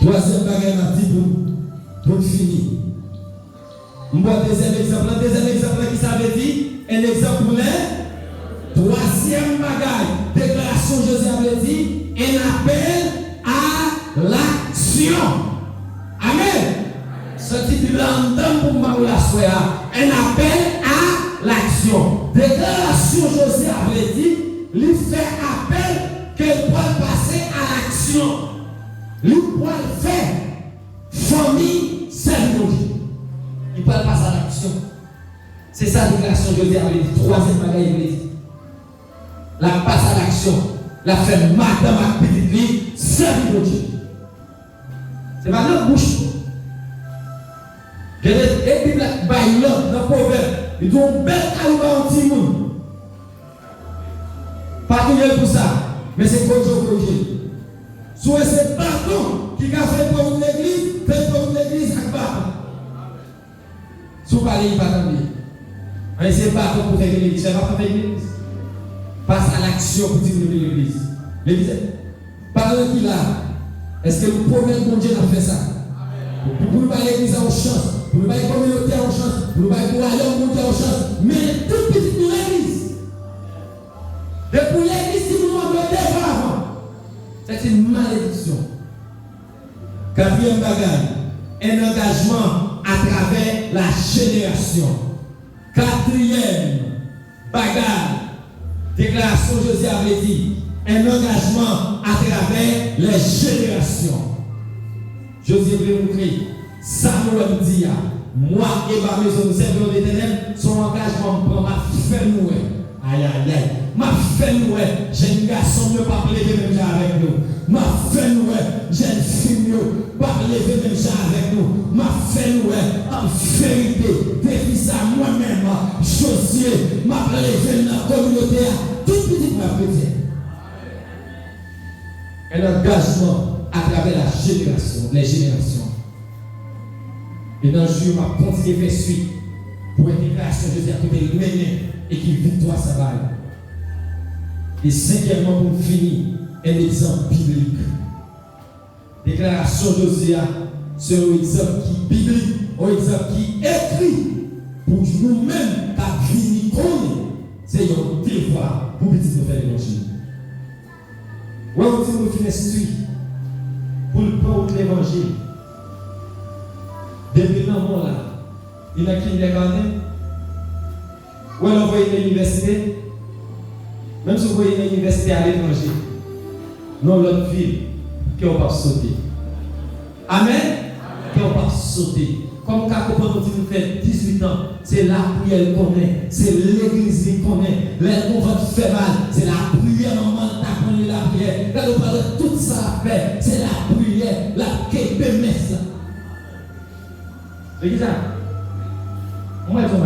Troisième bagage m'a dit pour finir. Deuxième exemple qui ça veut dire, un exemple pour les. Troisième bagage, déclaration José avait dit, un appel à l'action. Amen. Ce type de pour ma un appel à l'action. Déclaration José avait dit, lui fait appel qu'elle peut passer à l'action. Lui peut faire famille service. Il peut passer à l'action. C'est ça la déclaration José avait dit. Troisième bagage, il avait dit. La passe à l'action. La fait madame à petite vie, servir Dieu. C'est pas notre bouche. Et puis, dans le proverbe, ils ont un bel caillou en Timoun. Pas pour ça, mais c'est pour Dieu. Soit c'est bâton qui a fait pour une église, fait pour une église avec bâton. Si vous parlez, il va t'amener. Mais c'est bâton pour faire une église, c'est pas pour faire une église. Passe à l'action pour dire l'église. L'église, parlez qui là. Est-ce que le prophète mon Dieu a fait ça? Pour nous parler l'église en chance, pour nous parler communauté en chance, pour nous parler pour aller au monde en chance, mais toute petite pour l'église. Et pour l'église, si nous en mettons avant, c'est une malédiction. Quatrième bagage, un engagement à travers la génération. Quatrième bagage, déclaration José avait dit, un engagement à travers les générations. José veut montrer, Samuel dit, moi et ma maison nous servons l'Éternel, son engagement pour ma fait nous. Aïe aïe aïe, ma fait nous, j'ai un garçon ne pas lever même avec nous. Ma fait nous, j'ai une fille pas lever même avec nous. Ma fait nous, en vérité, depuis ça moi-même, José m'a levé dans la communauté, toute petite ma petite. Un engagement à travers la génération, les générations. Et dans le jour, ma continuer vers suite pour une déclaration de Dieu à côté de mener et qui victoire sa balle. Et cinquièmement, pour finir, un exemple biblique. Déclaration de Dieu, c'est un exemple qui est biblique, un exemple qui est écrit pour nous-mêmes, qui vini connaître. C'est un devoir pour petit nous faire l'évangile. Où est-ce que nous finissons pour le prendre l'évangile? Depuis le moment là, il y a qui les gardé? Où est-ce qu'on voit l'université? Même si vous voyez l'université à l'étranger, non l'autre ville, qui on va sauter. Amen? Qui on va sauter. Comme quand on fait 18 ans, c'est la prière qu'on connaît, c'est l'église qu'on connaît, on va faire mal, c'est la prière, maman, t'as connu la prière. Quand on parle de tout ça à faire, c'est la prière, la képémesse. C'est qui ça? Moi, je vais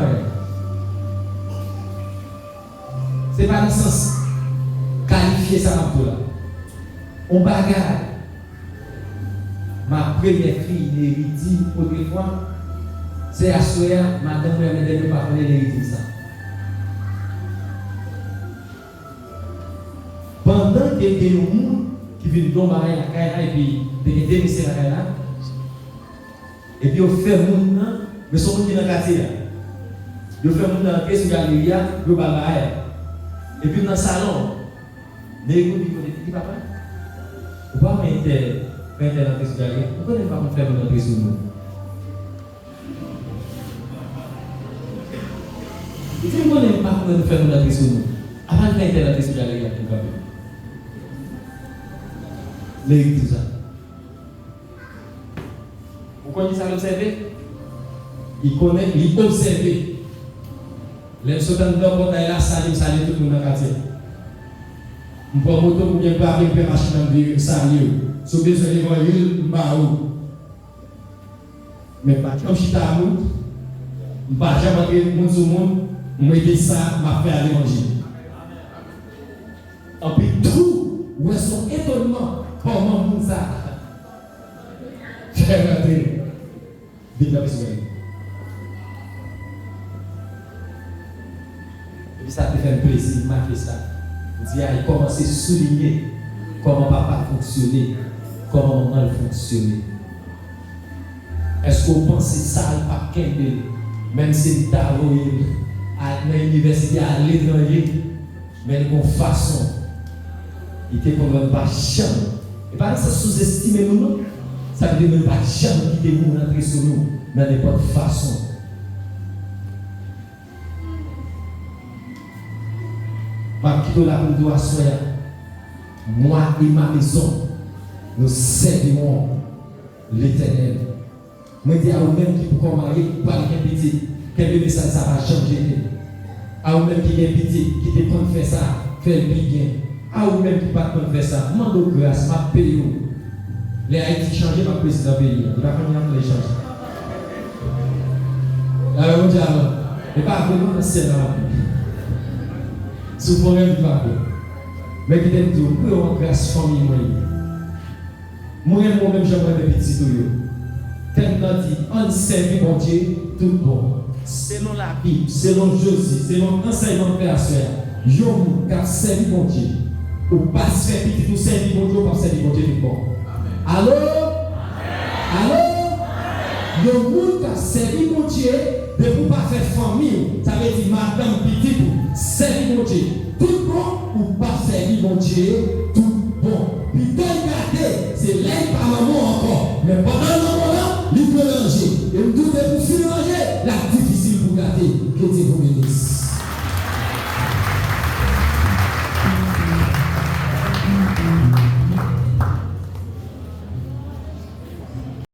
c'est pas le sens qualifier ça pour là. On bagarre. Ma première fille, l'héritier, autrefois, c'est à Soya, madame, elle ne pas connaître l'héritier ça. Pendant qu'il y a des gens qui viennent tomber à la caille et puis des démissionner à la caille, et puis on fait moun nan, mais son moun qui dans le quartier là. On fait moun dans la galerie, on va là. Et puis dans le salon, mais écoute, il dit papa, on va mettre dans la galerie, on ne peut pas faire moun dans sur nous. Il dit on ne peut pas faire moun dans sur nous. Avant de faire dans la galerie, on va faire. Mais tout ça. Vous connaissez ça l'observer? Il connaît, il observe. Les soldats de la salut tout le monde dans le quartier. On prend moto pour bien parler, pour machine dans le salut. Si vous avez besoin de l'évangile, mais pas comme si tu as un monde, je ne vais jamais entrer monde sur monde, je vais dire ça, je vais faire l'évangile. Et puis tout, où est son étonnement, comment vous ça? Faire rentrer. Vive la personne. Et puis ça te fait un plaisir de marquer ça. Dire, il commence à souligner comment papa fonctionnait, comment elle fonctionne. Est-ce qu'on pense que ça pas qu'elle même si tu as à l'université à l'étranger, mais de façon, il ne peut pas jamais. Et pas ça sous-estimer nous, non? Ça veut dire pas jamais quitter nous, rentrer sur nous, dans n'importe façon. Je vais la pour toi, moi et ma maison, nous servirons l'Éternel. Je dis à vous-même qui pour marier, pas qu'un petit, quel bébé ça va changer. À vous-même qui est petit, qui te prend faire ça, faire le bien. À vous-même qui ne peut pas faire ça, demande grâce, ma paye. Les Haïti changent, ma président pays. Il va venir les changer. Alors, on dit alors, et pas vraiment dans ce scénario. Souvent, même pas. Mais qui t'aime tout, pour avoir grâce famille, moi-même, j'aimerais mes petits tuyaux. Tellement dit, on servi mon Dieu, tout bon. Selon la Bible, selon Josie, selon l'enseignement de la sœur, je vous servi mon Dieu. Ou pas se faire petit, tout servir mon Dieu, ou pas servir mon Dieu, tout bon. Allô? Allô? Le monde qui a servi mon Dieu, de ne pas faire famille, ça veut dire madame petit pour servir mon Dieu. Tout bon ou pas servir mon Dieu, tout bon. Puis regardez, c'est l'aide par maman encore. Mais pendant le moment-là, il peut manger. Et nous devons pour manger, la difficile pour garder. Que Dieu vous bénisse.